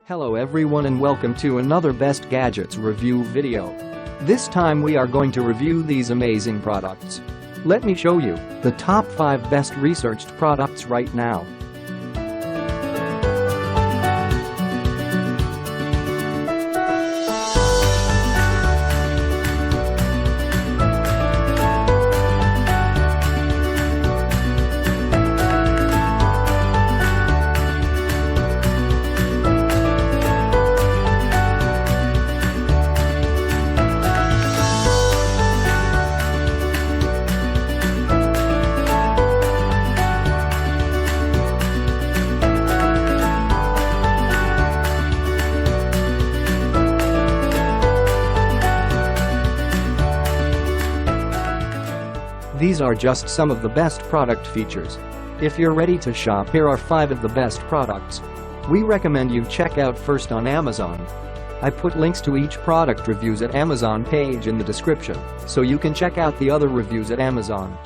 Hello everyone and welcome to another Best Gadgets review video. This time we are going to review these amazing products. Let me show you the top 5 best researched products right now. These are just some of the best product features. If you're ready to shop, here are 5 of the best products we recommend you check out first on Amazon. I put links to each product reviews at Amazon page in the description, so you can check out the other reviews at Amazon.